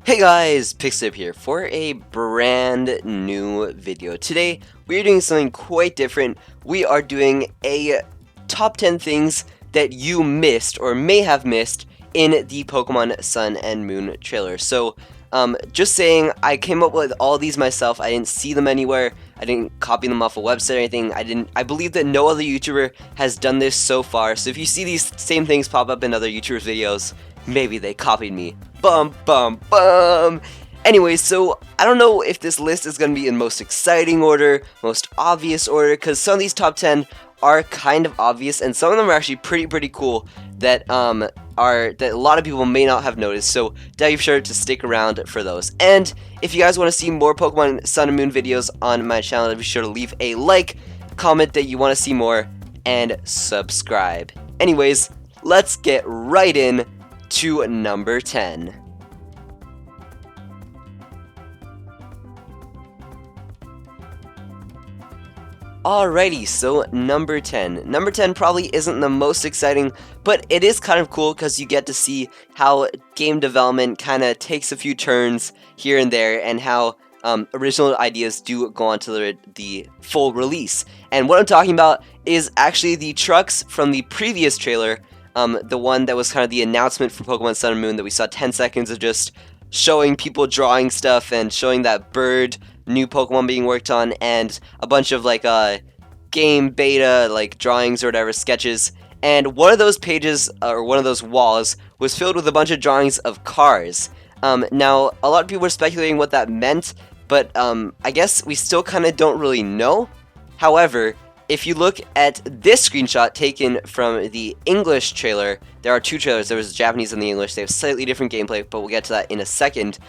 Hey guys, PixelDip here for a brand new video. Today we are doing something quite different. We are doing a top 10 things that you missed or may have missed in the Pokemon Sun and Moon trailer. So just saying, I came up with all these myself. I didn't see them anywhere. I didn't copy them off a website or anything. I believe that no other YouTuber has done this so far. So if you see these same things pop up in other YouTubers' videos, maybe they copied me. Bum bum bum. Anyways, so I don't know if this list is going to be in most exciting order, most obvious order, because some of these top 10 are kind of obvious, and some of them are actually pretty cool that that a lot of people may not have noticed. So be sure to stick around for those. And if you guys want to see more Pokemon Sun and Moon videos on my channel, be sure to leave a like, comment that you want to see more, and subscribe. Anyways, let's get right in to number 10. Alrighty, so number 10. Number 10 probably isn't the most exciting, but it is kind of cool because you get to see how game development kind of takes a few turns here and there, and how original ideas do go on to the full release. And what I'm talking about is actually the trucks from the previous trailer, the one that was kind of the announcement for Pokemon Sun and Moon that we saw 10 seconds of just showing people drawing stuff and showing that bird new Pokemon being worked on, and a bunch of like game beta like drawings or whatever, sketches. And one of those pages or one of those walls was filled with a bunch of drawings of cars. Now a lot of people were speculating what that meant, but I guess we still kind of don't really know. However, if you look at this screenshot taken from the English trailer, there are two trailers. There was the Japanese and the English. They have slightly different gameplay, but we'll get to that in a second.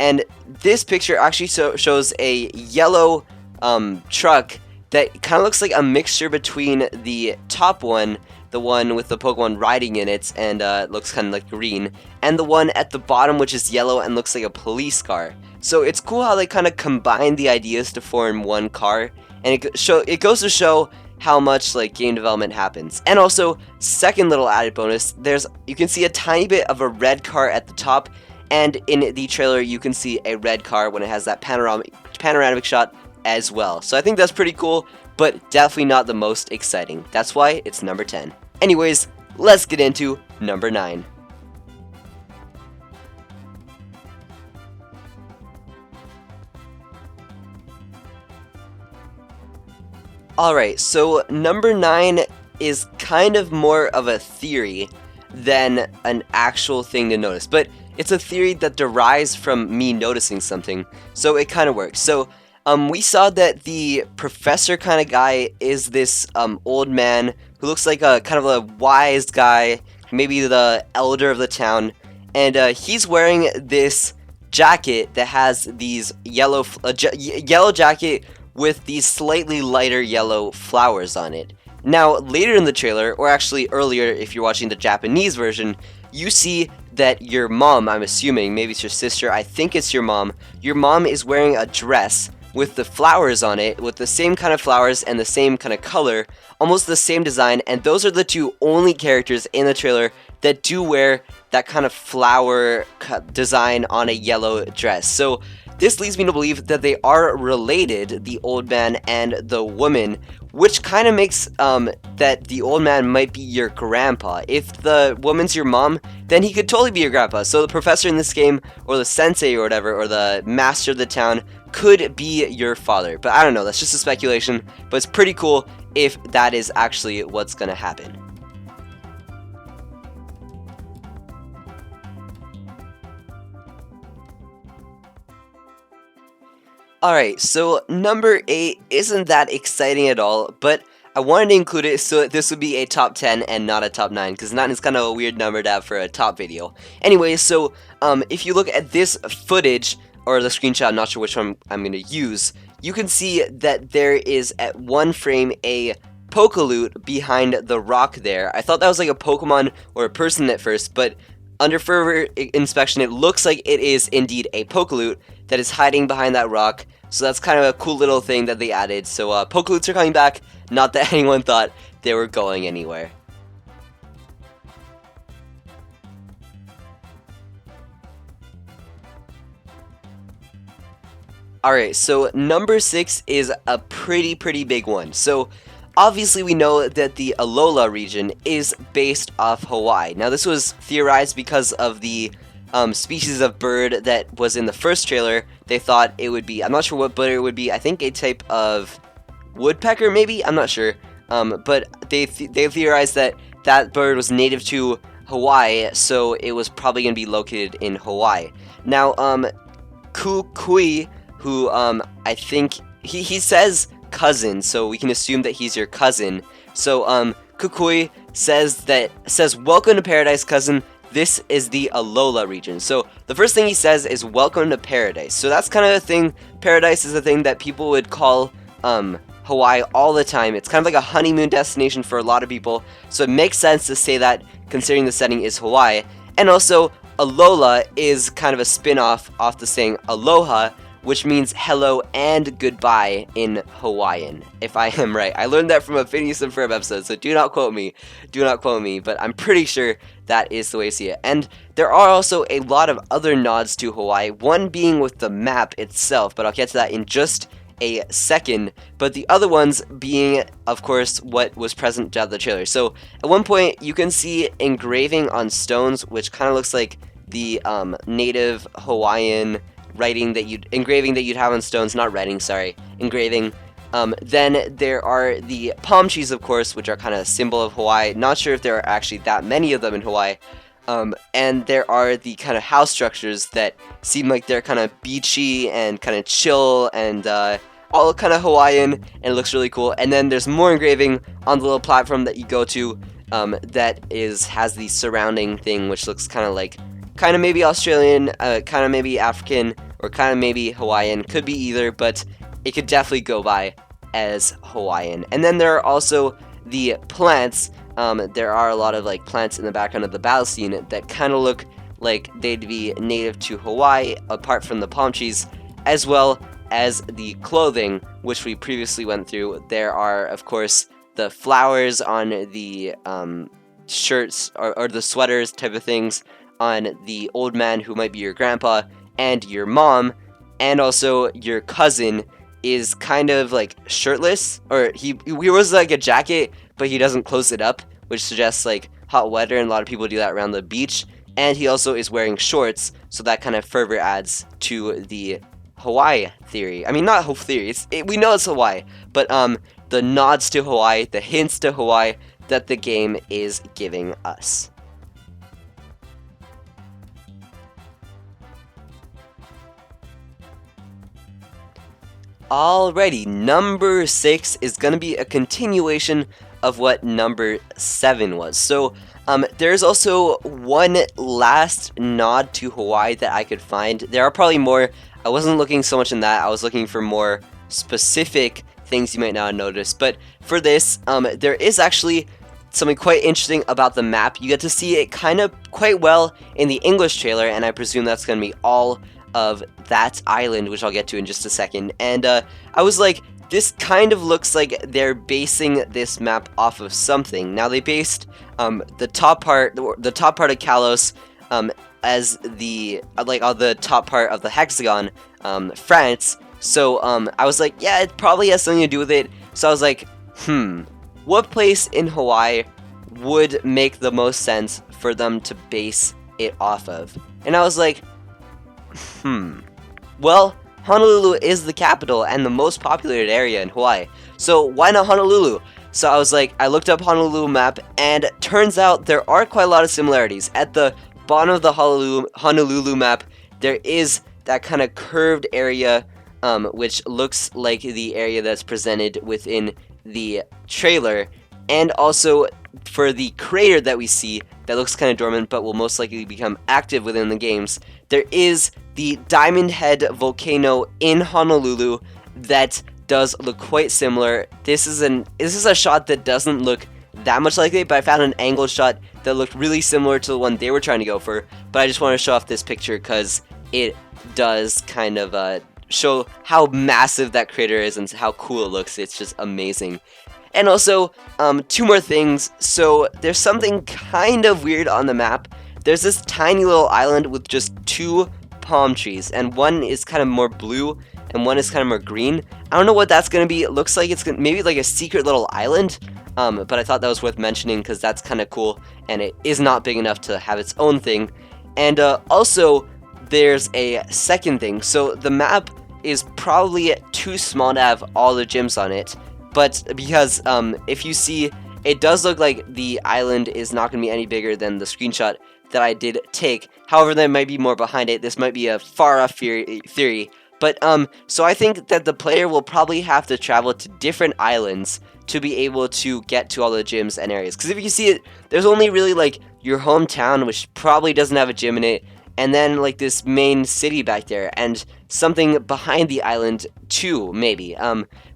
And this picture actually shows a yellow truck that kind of looks like a mixture between the top one, the one with the Pokemon riding in it, and looks kind of like green, and the one at the bottom, which is yellow and looks like a police car. So it's cool how they kind of combine the ideas to form one car, and it goes to show how much like game development happens. And also, second little added bonus, you can see a tiny bit of a red car at the top. And in the trailer, you can see a red car when it has that panoramic shot as well. So I think that's pretty cool, but definitely not the most exciting. That's why it's number 10. Anyways, let's get into number 9. Alright, so number 9 is kind of more of a theory than an actual thing to notice. But it's a theory that derives from me noticing something, so it kind of works. So, we saw that the professor kind of guy is this old man who looks like a kind of a wise guy, maybe the elder of the town, and he's wearing this jacket that has these yellow jacket with these slightly lighter yellow flowers on it. Now, later in the trailer, or actually earlier if you're watching the Japanese version, you see that your mom, I'm assuming, maybe it's your sister, I think it's your mom is wearing a dress with the flowers on it, with the same kind of flowers and the same kind of color, almost the same design, and those are the two only characters in the trailer that do wear that kind of flower design on a yellow dress. So this leads me to believe that they are related, the old man and the woman, which kind of makes that the old man might be your grandpa. If the woman's your mom, then he could totally be your grandpa. So the professor in this game, or the sensei or whatever, or the master of the town, could be your father. But I don't know, that's just a speculation, but it's pretty cool if that is actually what's gonna happen. Alright, so number 8 isn't that exciting at all, but I wanted to include it so that this would be a top 10 and not a top 9, because 9 is kind of a weird number to have for a top video. Anyway, so if you look at this footage, or the screenshot, I'm not sure which one I'm going to use, you can see that there is at one frame a Pokaloot behind the rock there. I thought that was like a Pokemon or a person at first, but under further inspection, it looks like it is indeed a Pokaloot that is hiding behind that rock. So that's kind of a cool little thing that they added. So Pokaloots are coming back, not that anyone thought they were going anywhere. Alright, so number 6 is a pretty big one. So obviously we know that the Alola region is based off Hawaii. Now this was theorized because of the species of bird that was in the first trailer. They thought it would be, I'm not sure what bird it would be, I think a type of woodpecker maybe? I'm not sure. But they theorized that that bird was native to Hawaii, so it was probably going to be located in Hawaii. Now, Kukui, who I think he says cousin, so we can assume that he's your cousin. So Kukui says welcome to paradise, cousin. This is the Alola region. So the first thing he says is welcome to paradise. So that's kind of a thing. Paradise is a thing that people would call Hawaii all the time. It's kind of like a honeymoon destination for a lot of people. So it makes sense to say that considering the setting is Hawaii. And also Alola is kind of a spin-off off the saying aloha, which means hello and goodbye in Hawaiian, if I am right. I learned that from a Phineas and Ferb episode, so do not quote me. Do not quote me, but I'm pretty sure that is the way I see it. And there are also a lot of other nods to Hawaii, one being with the map itself, but I'll get to that in just a second, but the other ones being, of course, what was present throughout the trailer. So at one point, you can see engraving on stones, which kind of looks like the native Hawaiian engraving that you'd have on stones, not writing, sorry, engraving. Then there are the palm trees, of course, which are kind of a symbol of Hawaii. Not sure if there are actually that many of them in Hawaii. And there are the kind of house structures that seem like they're kind of beachy and kind of chill and all kind of Hawaiian, and it looks really cool. And then there's more engraving on the little platform that you go to that has the surrounding thing, which looks kind of maybe Australian, kind of maybe African, or kind of maybe Hawaiian. Could be either, but it could definitely go by as Hawaiian. And then there are also the plants. There are a lot of plants in the background of the battle scene that kind of look like they'd be native to Hawaii, apart from the palm trees, as well as the clothing, which we previously went through. There are, of course, the flowers on the shirts or the sweaters type of things on the old man who might be your grandpa and your mom, and also your cousin is kind of shirtless, or he wears a jacket, but he doesn't close it up, which suggests hot weather, and a lot of people do that around the beach. And he also is wearing shorts, so that kind of further adds to the Hawaii theory. I mean, not whole theory, we know it's Hawaii, but the nods to Hawaii, the hints to Hawaii that the game is giving us. Alrighty, number 6 is going to be a continuation of what number 7 was. So there's also one last nod to Hawaii that I could find. There are probably more. I wasn't looking so much in that. I was looking for more specific things you might not notice. But for this, there is actually something quite interesting about the map. You get to see it kind of quite well in the English trailer, and I presume that's going to be all of that island, which I'll get to in just a second. And I was like, this kind of looks like they're basing this map off of something. Now they based the top part of Kalos as the on the top part of the hexagon, France. So I was like, yeah, it probably has something to do with it. So I was like, what place in Hawaii would make the most sense for them to base it off of? And I was like, well, Honolulu is the capital and the most populated area in Hawaii, so why not Honolulu? So I was like, I looked up Honolulu map, and turns out there are quite a lot of similarities. At the bottom of the Honolulu map, there is that kind of curved area, which looks like the area that's presented within the trailer, and also for the crater that we see that looks kind of dormant but will most likely become active within the games, there is the Diamond Head volcano in Honolulu that does look quite similar. This is a shot that doesn't look that much like it, but I found an angled shot that looked really similar to the one they were trying to go for. But I just want to show off this picture because it does kind of show how massive that crater is and how cool it looks. It's just amazing. And also, two more things. So there's something kind of weird on the map. There's this tiny little island with just 2 palm trees, and one is kind of more blue, and one is kind of more green. I don't know what that's going to be. It looks like it's maybe like a secret little island, but I thought that was worth mentioning because that's kind of cool, and it is not big enough to have its own thing. And also, there's a second thing. So the map is probably too small to have all the gyms on it, but because if you see, it does look like the island is not going to be any bigger than the screenshot that I did take. However, there might be more behind it. This might be a far-off theory. But, so I think that the player will probably have to travel to different islands to be able to get to all the gyms and areas. Because if you see it, there's only really, like, your hometown, which probably doesn't have a gym in it, and then, like, this main city back there, and something behind the island, too, maybe.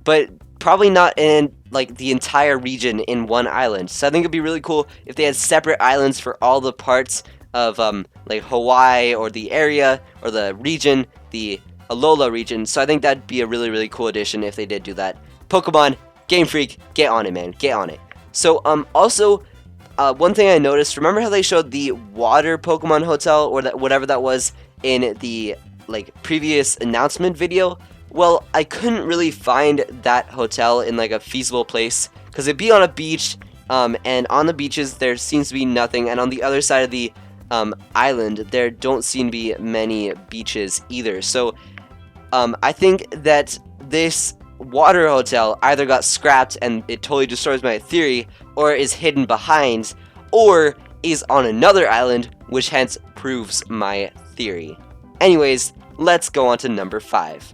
But probably not in, like, the entire region in one island. So I think it'd be really cool if they had separate islands for all the parts of, like, Hawaii, or the area, or the region, the Alola region. So I think that'd be a really, really cool addition if they did do that. Pokemon, Game Freak, get on it, man. Get on it. So, also, one thing I noticed, remember how they showed the water Pokemon Hotel, or that whatever that was, in the, like, previous announcement video? Well, I couldn't really find that hotel in, like, a feasible place, because it'd be on a beach, and on the beaches there seems to be nothing, and on the other side of the island there don't seem to be many beaches either. So I think that this water hotel either got scrapped and it totally destroys my theory, or is hidden behind, or is on another island, which hence proves my theory. Anyways, let's go on to number 5.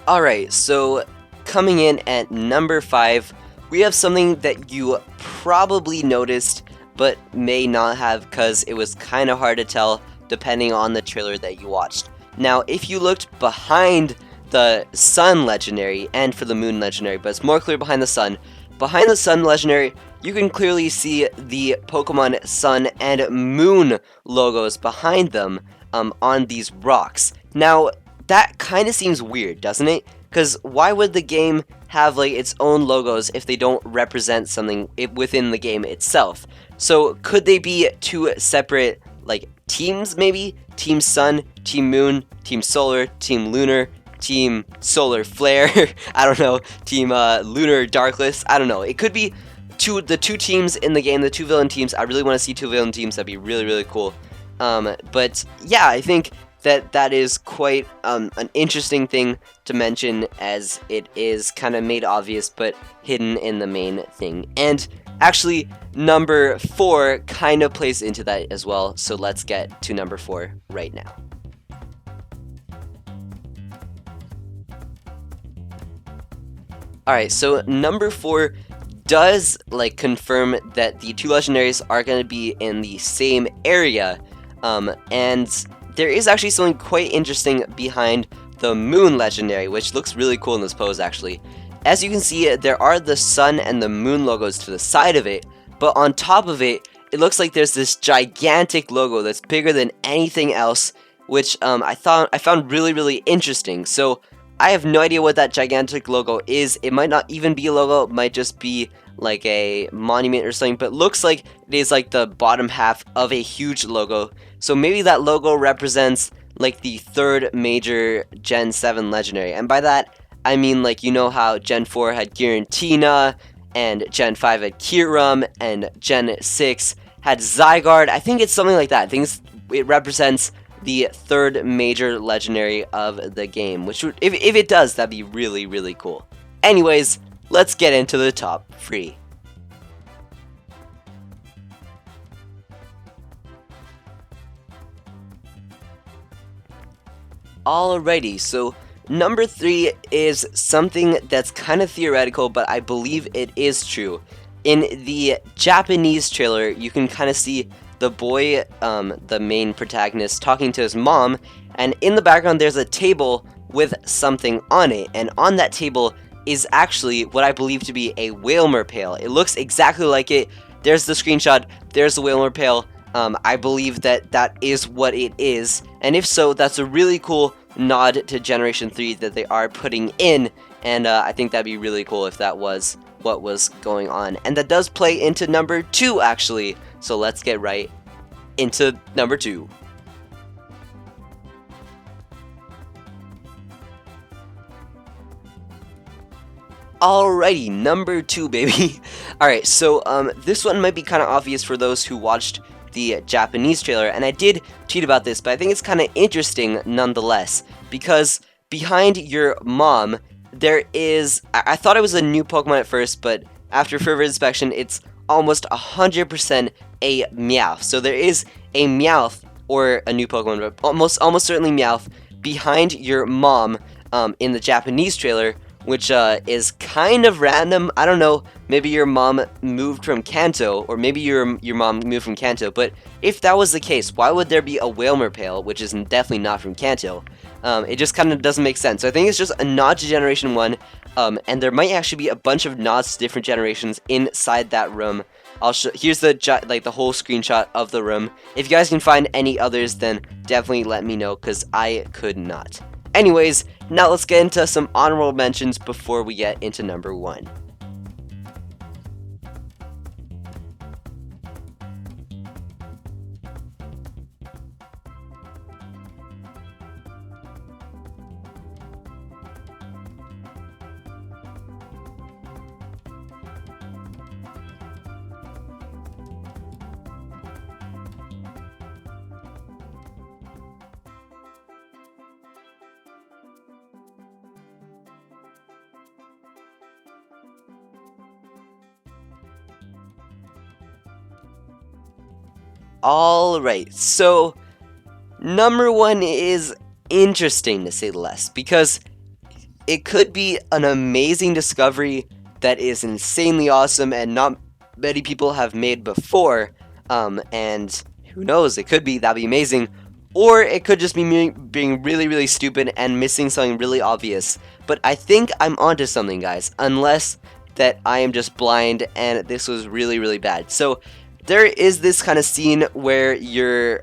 Alright, so coming in at number 5, we have something that you probably noticed but may not have, because it was kind of hard to tell depending on the trailer that you watched. Now, if you looked behind the Sun Legendary and for the Moon Legendary, but it's more clear behind the Sun Legendary, you can clearly see the Pokemon Sun and Moon logos behind them on these rocks. Now, that kind of seems weird, doesn't it? Because why would the game have, like, its own logos if they don't represent something within the game itself? So could they be two separate, like, teams, maybe? Team Sun, Team Moon, Team Solar, Team Lunar, Team Solar Flare, I don't know, Team Lunar Darkless, I don't know. It could be the two teams in the game, the two villain teams. I really want to see two villain teams. That'd be really, really cool. But yeah, I think that is quite an interesting thing to mention, as it is kind of made obvious but hidden in the main thing. And actually, number 4 kind of plays into that as well, so let's get to number 4 right now. Alright, so number 4 does, like, confirm that the two legendaries are going to be in the same area, and there is actually something quite interesting behind the Moon Legendary, which looks really cool in this pose, actually. As you can see, there are the Sun and the Moon logos to the side of it, but on top of it, it looks like there's this gigantic logo that's bigger than anything else, which I found really, really interesting. So I have no idea what that gigantic logo is. It might not even be a logo, it might just be like a monument or something, but it looks like it is like the bottom half of a huge logo. So maybe that logo represents like the third major Gen 7 legendary, and by that I mean, like, you know how Gen 4 had Giratina, and Gen 5 had Kyurem, and Gen 6 had Zygarde. I think it's something like that. I think it represents the third major legendary of the game, which would, if it does, that'd be really, really cool. Anyways, let's get into the top 3. Alrighty, so number 3 is something that's kind of theoretical, but I believe it is true. In the Japanese trailer, you can kind of see the boy, the main protagonist, talking to his mom, and in the background there's a table with something on it, and on that table is actually what I believe to be a Wailmer pail. It looks exactly like it. There's the screenshot, there's the Wailmer pail. I believe that is what it is, and if so, that's a really cool nod to Generation 3 that they are putting in, and I think that'd be really cool if that was what was going on. And that does play into number 2, actually. So let's get right into number 2. Alrighty, number 2, baby. Alright, so this one might be kind of obvious for those who watched the Japanese trailer, and I did tweet about this, but I think it's kind of interesting nonetheless, because behind your mom, there is, I thought it was a new Pokemon at first, but after further inspection, it's almost 100% a Meowth. So there is a Meowth, or a new Pokemon, but almost certainly Meowth, behind your mom in the Japanese trailer, which is kind of random. I don't know, maybe your mom moved from Kanto, or maybe your mom moved from Kanto, but if that was the case, why would there be a Wailmer Pail, which is definitely not from Kanto? It just kind of doesn't make sense. So I think it's just a nod to Generation 1, and there might actually be a bunch of nods to different generations inside that room. I'll show, here's the the whole screenshot of the room. If you guys can find any others, then definitely let me know, because I could not. Anyways, now let's get into some honorable mentions before we get into number 1. Alright, so number 1 is interesting to say the least, because it could be an amazing discovery that is insanely awesome and not many people have made before, and who knows, it could be, that'd be amazing, or it could just be me being really, really stupid and missing something really obvious. But I think I'm onto something, guys, unless that I am just blind and this was really, really bad. So there is this kind of scene where your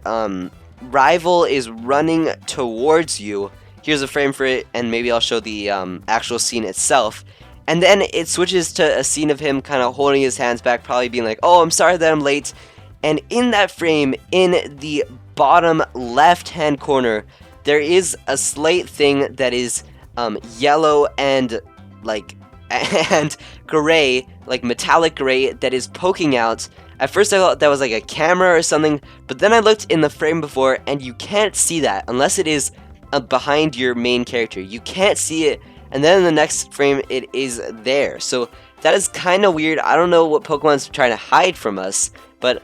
rival is running towards you. Here's a frame for it, and maybe I'll show the actual scene itself. And then it switches to a scene of him kind of holding his hands back, probably being like, oh, I'm sorry that I'm late. And in that frame, in the bottom left-hand corner, there is a slate thing that is yellow and and gray, like metallic gray, that is poking out. At first I thought that was like a camera or something, but then I looked in the frame before and you can't see that unless it is behind your main character. You can't see it, and then in the next frame it is there. So that is kind of weird. I don't know what Pokemon's trying to hide from us, but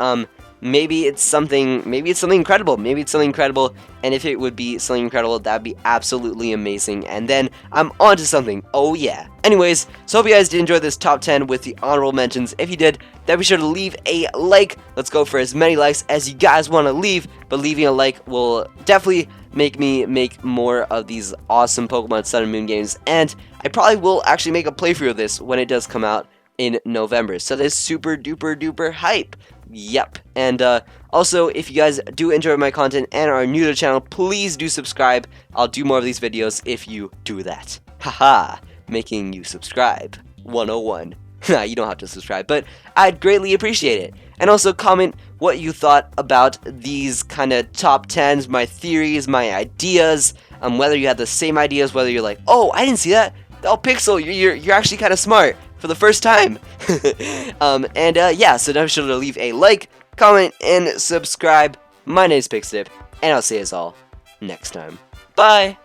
maybe it's something incredible. Maybe it's something incredible, and if it would be something incredible, that'd be absolutely amazing. And then I'm onto something. Oh yeah. Anyways, so hope you guys did enjoy this top 10 with the honorable mentions. If you did, then be sure to leave a like. Let's go for as many likes as you guys want to leave, but leaving a like will definitely make me make more of these awesome Pokemon Sun and Moon games, and I probably will actually make a playthrough of this when it does come out in November. So this is super duper duper hype. Yep. And also, if you guys do enjoy my content and are new to the channel, please do subscribe. I'll do more of these videos if you do that. Haha, making you subscribe 101. You don't have to subscribe, but I'd greatly appreciate it. And also comment what you thought about these kind of top 10s, my theories, my ideas, whether you had the same ideas, whether you're like, oh, I didn't see that. Oh, Pixel, you're actually kind of smart for the first time. Yeah, so don't be sure to leave a like, comment, and subscribe. My name's PixelDip, and I'll see you all next time. Bye!